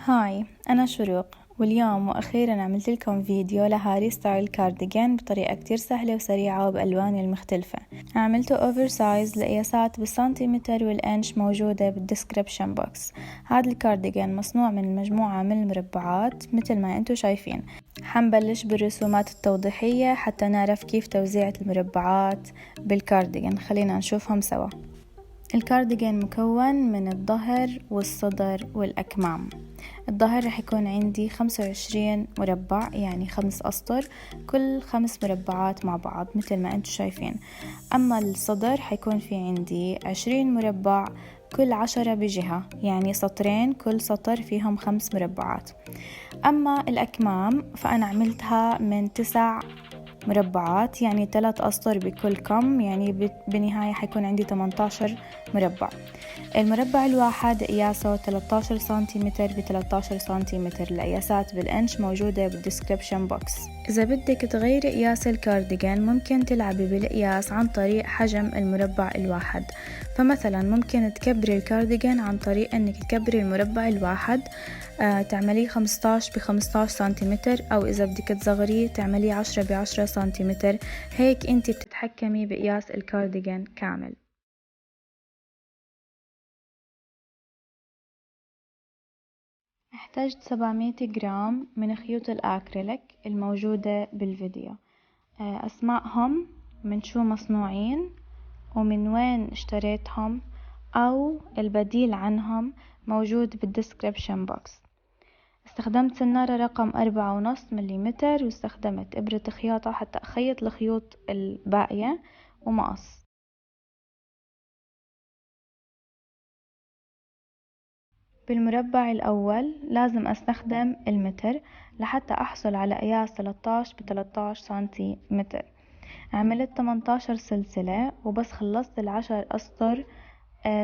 هاي، أنا شروق، واليوم وأخيرا عملت لكم فيديو لهاري ستايل كارديجان بطريقة كتير سهلة وسريعة وبألوان المختلفة. عملته اوفر سايز لقياسات بالسنتيمتر والإنش موجودة بالديسكريبشن بوكس. هذا الكارديجان مصنوع من مجموعة من المربعات مثل ما انتو شايفين. حنبلش بالرسومات التوضيحية حتى نعرف كيف توزيعة المربعات بالكارديجان. خلينا نشوفهم سوا. الكارديجان مكون من الظهر والصدر والأكمام. الظهر رح يكون عندي 25 مربع، يعني 5 أسطر، كل 5 مربعات مع بعض مثل ما انتم شايفين. أما الصدر حيكون في عندي 20 مربع، كل 10 بجهة، يعني سطرين، كل سطر فيهم 5 مربعات. أما الأكمام فأنا عملتها من 9 مربعات، يعني 3 أسطر بكل كم، يعني بالنهاية حيكون عندي 18 مربع. المربع الواحد قياسه 13 سنتيمتر ب13 سنتيمتر. القياسات بالإنش موجودة بالديسكريبشن بوكس. إذا بدك تغيري قياس الكارديجان ممكن تلعبي بالقياس عن طريق حجم المربع الواحد. فمثلا ممكن تكبري الكارديجان عن طريق انك تكبري المربع الواحد، تعمليه 15 ب15 سنتيمتر، او اذا بدك تصغريه تعمليه 10 ب10 سنتيمتر. هيك انت بتتحكمي بقياس الكارديجان كامل. احتجت 700 جرام من خيوط الأكريليك الموجودة بالفيديو. أسمائهم، من شو مصنوعين ومن وين اشتريتهم أو البديل عنهم موجود بالديسكريبشن بوكس. استخدمت سنارة رقم 4.5 مليمتر، واستخدمت إبرة خياطة حتى أخيط الخيوط الباقية، ومقص. بالمربع الأول لازم أستخدم المتر لحتى أحصل على قياس 13 ب13 سنتيمتر. عملت 18 سلسلة، وبس خلصت ال10 أسطر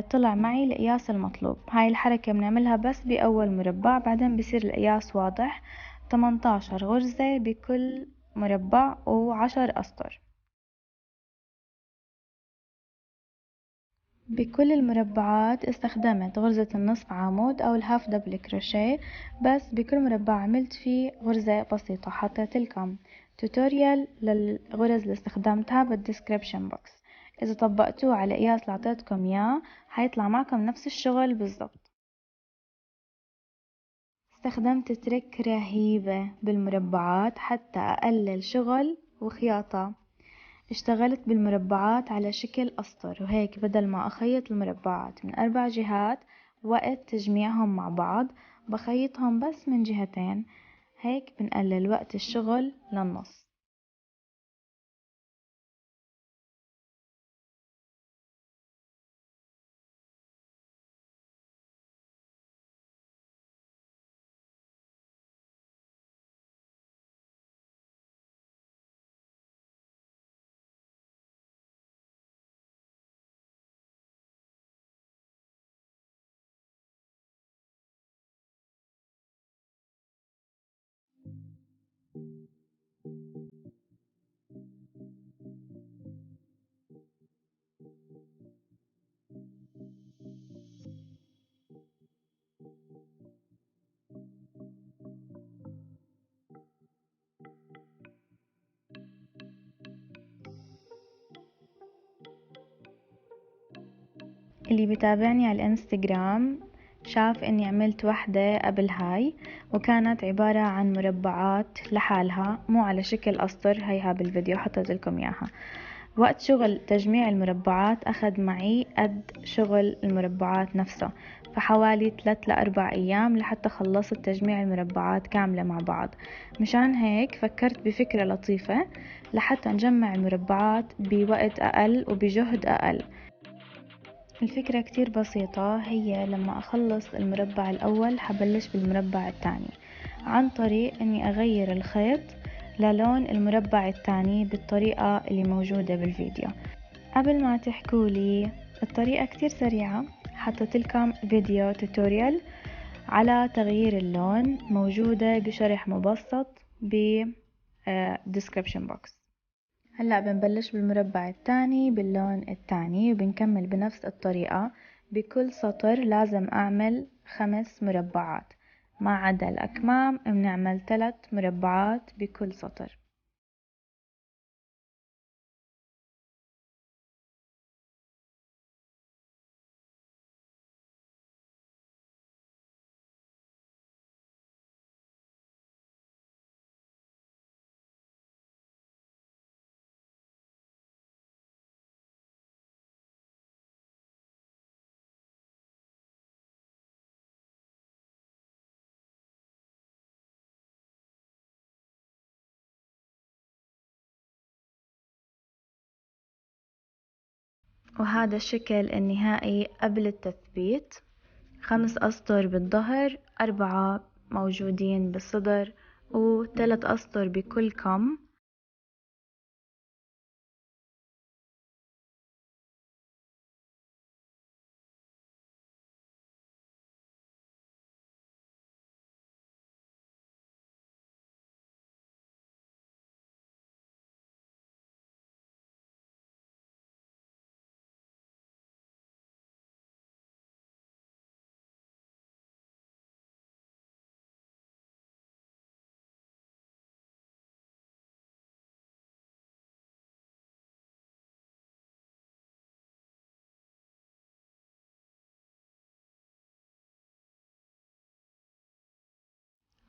طلع معي القياس المطلوب. هاي الحركة بنعملها بس بأول مربع، بعدين بصير القياس واضح. 18 غرزة بكل مربع و10 أسطر. بكل المربعات استخدمت غرزة النصف عمود أو الهاف دبل كروشيه، بس بكل مربع عملت فيه غرزة بسيطة. حطيت لكم توتوريال للغرز اللي استخدمتها بالديسكريبشن بوكس. إذا طبقتوه على قياس اللي عطيتكم إياه حيطلع معكم نفس الشغل بالضبط. استخدمت تريك رهيبة بالمربعات حتى أقلل شغل وخياطة. اشتغلت بالمربعات على شكل أسطر، وهيك بدل ما أخيط المربعات من 4 جهات وقت تجميعهم مع بعض بخيطهم بس من جهتين. هيك بنقلل وقت الشغل للنص. اللي بيتابعني على الانستغرام شاف اني عملت واحدة قبل هاي، وكانت عبارة عن مربعات لحالها مو على شكل أسطر. هيها بالفيديو حطيت لكم اياها. وقت شغل تجميع المربعات أخذ معي قد شغل المربعات نفسها، فحوالي 3 ل4 أيام لحتى خلصت تجميع المربعات كاملة مع بعض. مشان هيك فكرت بفكرة لطيفة لحتى نجمع المربعات بوقت أقل وبجهد أقل. الفكرة كتير بسيطة، هي لما أخلص المربع الأول حبلش بالمربع الثاني عن طريق أني أغير الخيط للون المربع الثاني بالطريقة اللي موجودة بالفيديو. قبل ما تحكولي، الطريقة كتير سريعة، حطيت لكم فيديو توتوريال على تغيير اللون موجودة بشرح مبسط ب description box. هلأ بنبلش بالمربع الثاني باللون الثاني، وبنكمل بنفس الطريقة. بكل سطر لازم أعمل 5 مربعات. ما عدا الأكمام بنعمل 3 مربعات بكل سطر. وهذا الشكل النهائي قبل التثبيت. 5 أسطر بالظهر، 4 موجودين بالصدر، و3 أسطر بكل كم.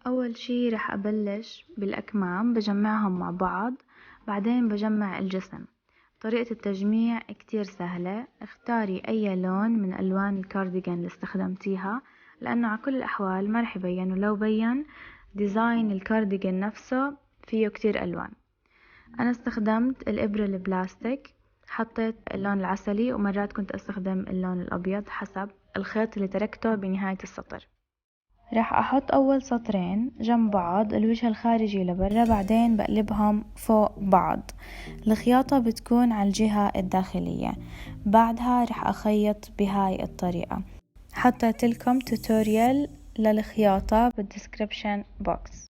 أول شي رح أبلش بالأكمام، بجمعهم مع بعض، بعدين بجمع الجسم. طريقة التجميع كتير سهلة. اختاري أي لون من ألوان الكارديجان اللي استخدمتيها، لأنه على كل الأحوال ما رح يبين، ولو بين ديزاين الكارديجان نفسه فيه كتير ألوان. أنا استخدمت الإبرة البلاستيك، حطيت اللون العسلي، ومرات كنت أستخدم اللون الأبيض حسب الخيط اللي تركته بنهاية السطر. راح أحط أول سطرين جنب بعض، الوجه الخارجي لبرا، بعدين بقلبهم فوق بعض. الخياطة بتكون على الجهة الداخلية. بعدها راح أخيط بهاي الطريقة. حطيت لكم توتوريال للخياطة بالديسكريبشن بوكس.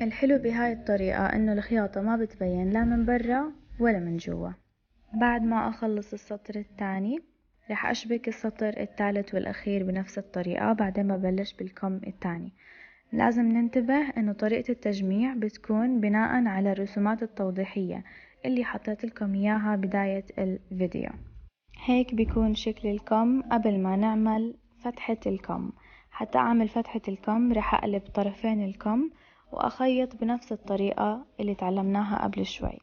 الحلو بهاي الطريقة انه الخياطة ما بتبين لا من برا ولا من جوا. بعد ما اخلص السطر الثاني رح اشبك السطر الثالث والاخير بنفس الطريقة، بعدين ببلش بالكم الثاني. لازم ننتبه انه طريقة التجميع بتكون بناء على الرسومات التوضيحية اللي حطيت لكم اياها بداية الفيديو. هيك بيكون شكل الكم قبل ما نعمل فتحة الكم. حتى اعمل فتحة الكم رح اقلب طرفين الكم واخيط بنفس الطريقة اللي تعلمناها قبل شوي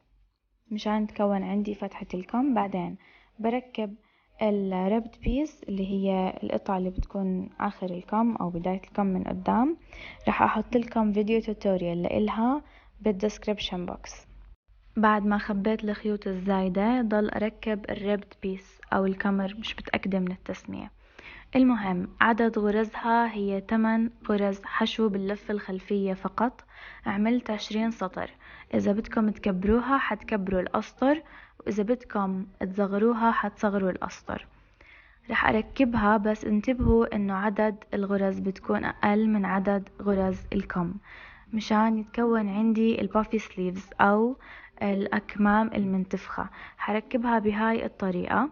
مشان تكون عندي فتحة الكم. بعدين بركب الربط بيس اللي هي القطعة اللي بتكون آخر الكم أو بداية الكم من قدام. رح أحط لكم فيديو توتوريال لإلها بالدسكريبشن بوكس. بعد ما خبيت الخيوط الزايدة ضل أركب الربط بيس أو الكمر، مش متأكدة من التسمية. المهم عدد غرزها هي 8 غرز حشو باللفة الخلفية فقط. عملت 20 سطر. إذا بدكم تكبروها حتكبروا الأسطر، وإذا بدكم تصغروها حتصغروا الأسطر. رح أركبها، بس انتبهوا إنه عدد الغرز بتكون أقل من عدد غرز الكم مشان يتكون عندي البافي سليفز أو الأكمام المنتفخة. حركبها بهاي الطريقة.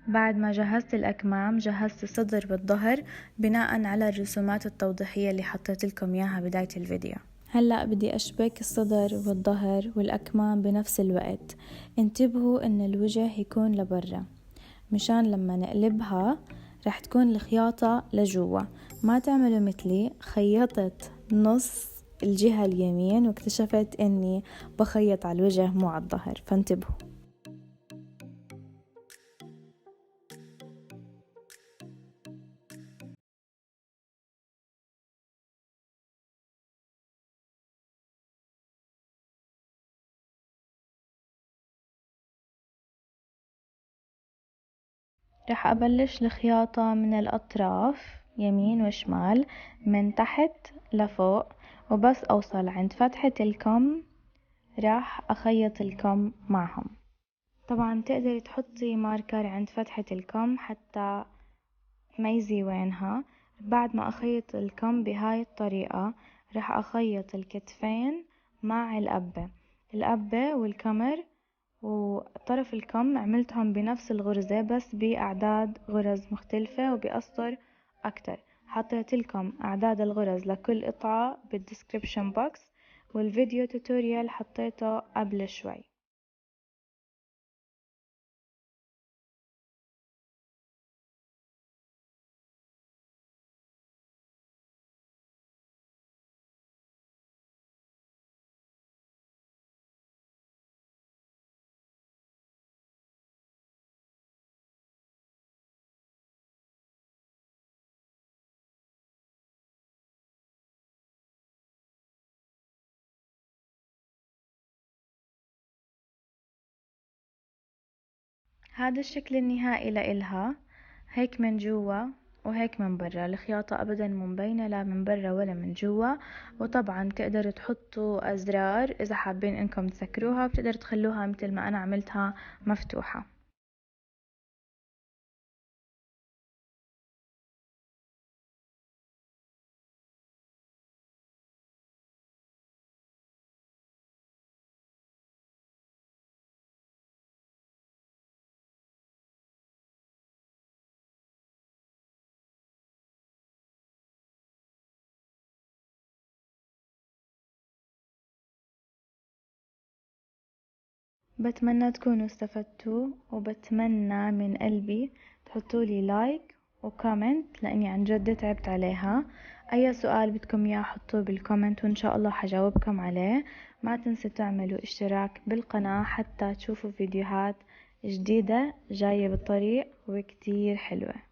بعد ما جهزت الأكمام جهزت الصدر والظهر بناء على الرسومات التوضيحية اللي حطيت لكم إياها بداية الفيديو. هلأ بدي أشبك الصدر والظهر والأكمام بنفس الوقت. انتبهوا إن الوجه يكون لبرا مشان لما نقلبها رح تكون الخياطة لجوا. ما تعملوا مثلي خيطت نص الجهة اليمين واكتشفت إني بخيط على الوجه مو على الظهر، فانتبهوا. رح أبلش الخياطة من الأطراف يمين وشمال من تحت لفوق، وبس أوصل عند فتحة الكم راح أخيط الكم معهم. طبعا تقدري تحطي ماركر عند فتحة الكم حتى تميزي وينها. بعد ما أخيط الكم بهاي الطريقة راح أخيط الكتفين مع القبة والكمر وطرف الكم عملتهم بنفس الغرزة بس بأعداد غرز مختلفة وبأسطر أكتر. حطيت لكم أعداد الغرز لكل قطعة بالديسكريبشن بوكس، والفيديو توتوريال حطيته قبل شوي. هذا الشكل النهائي لإلها، هيك من جوا وهيك من برا. الخياطة أبدا مو مبينة لا من برا ولا من جوا. وطبعا تقدروا تحطوا أزرار إذا حابين إنكم تسكروها، بتقدروا تخلوها مثل ما أنا عملتها مفتوحة. بتمنى تكونوا استفدتوا، وبتمنى من قلبي تحطوا لي لايك وكومنت لاني عن جد تعبت عليها. اي سؤال بدكم اياه حطوه بالكومنت وان شاء الله حجاوبكم عليه. ما تنسوا تعملوا اشتراك بالقناة حتى تشوفوا فيديوهات جديدة جاية بالطريق وكتير حلوة.